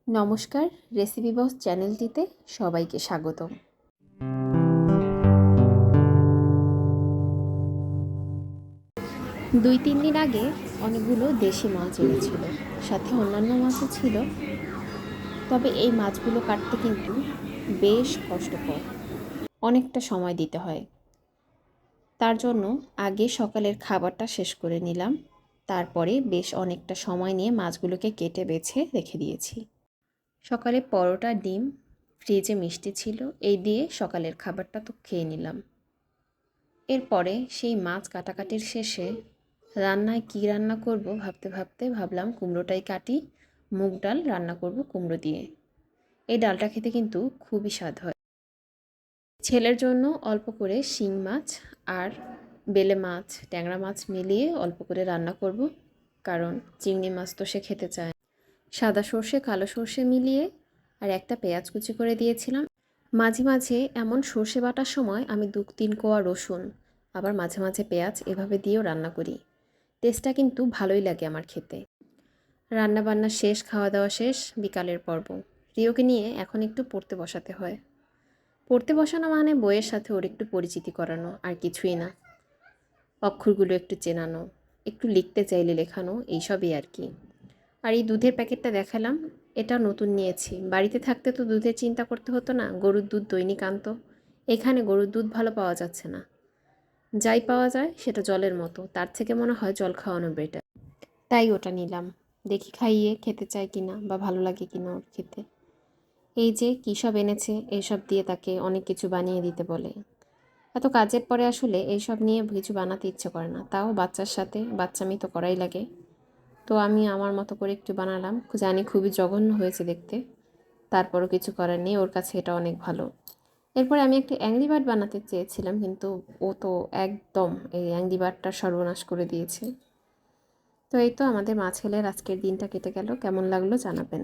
নমস্কার, recipe box চ্যানেলটিতে সবাইকে স্বাগতম। দুই তিন দিন আগে অনেকগুলো দেশি মাছ এনেছিল, সাথে অন্যান্য মাছও ছিল। তবে এই মাছগুলো কাটতে কিন্তু বেশ কষ্টকর, অনেকটা সময় দিতে হয়। তার জন্য আগে সকালের খাবারটা শেষ করে নিলাম, তারপরে বেশ অনেকটা সময় নিয়ে মাছগুলোকে কেটে বেছে রেখে দিয়েছি। সকালে পরোটা, ডিম, ফ্রিজে মিষ্টি ছিল, এই দিয়ে সকালের খাবারটা তো খেয়ে নিলাম। এরপরে সেই মাছ কাটাকাটির শেষে রান্নায় কী রান্না করব ভাবতে ভাবতে ভাবলাম কুমড়োটাই কাটি, মুগ ডাল রান্না করব কুমড়ো দিয়ে। এই ডালটা খেতে কিন্তু খুবই স্বাদ হয়। ছেলের জন্য অল্প করে শিং মাছ আর বেলে মাছ, ট্যাংরা মাছ মিলিয়ে অল্প করে রান্না করব, কারণ চিংড়ি মাছ তো সে খেতে চায়। সাদা সর্ষে কালো সর্ষে মিলিয়ে আর একটা পেঁয়াজ কুচি করে দিয়েছিলাম। মাঝে মাঝে এমন সর্ষে বাটার সময় আমি 2-3 কোয়া রসুন, আবার মাঝে মাঝে পেঁয়াজ এভাবে দিয়েও রান্না করি। টেস্টটা কিন্তু ভালোই লাগে আমার খেতে। রান্না বান্না শেষ, খাওয়া দাওয়া শেষ, বিকালের পর্ব। রিওকে নিয়ে এখন একটু পড়তে বসাতে হয়। পড়তে বসানো মানে বইয়ের সাথে ওর একটু পরিচিতি করানো, আর কিছুই না। অক্ষরগুলো একটু চেনানো, একটু লিখতে চাইলে লেখানো, এইসবই আর কি। আর এই দুধের প্যাকেটটা দেখালাম, এটা নতুন নিয়েছি। বাড়িতে থাকতে তো দুধের চিন্তা করতে হতো না, গরুর দুধ দৈনিক আনতো। এখানে গরুর দুধ ভালো পাওয়া যাচ্ছে না, যাই পাওয়া যায় সেটা জলের মতো, তার থেকে মনে হয় জল খাওয়ানো বেটার। তাই ওটা নিলাম, দেখি খাইয়ে খেতে চায় কিনা বা ভালো লাগে কিনা ওর খেতে। এই যে কী সব এনেছে, এইসব দিয়ে তাকে অনেক কিছু বানিয়ে দিতে বলে। এত কাজের পরে আসলে এইসব নিয়ে কিছু বানাতে ইচ্ছে করে না, তাও বাচ্চার সাথে বাচ্চামি তো করাই লাগে। তো আমি আমার মতো করে একটু বানালাম, জানি খুবই জঘন্য হয়েছে দেখতে, তারপরও কিছু করার নেই, ওর কাছে এটা অনেক ভালো। এরপরে আমি একটা অ্যাংরি বার্ড বানাতে চেয়েছিলাম, কিন্তু ও তো একদম এই অ্যাংরি বার্ডটা সর্বনাশ করে দিয়েছে। তো এই তো আমাদের মা ছেলের আজকের দিনটা কেটে গেল। কেমন লাগলো জানাবেন।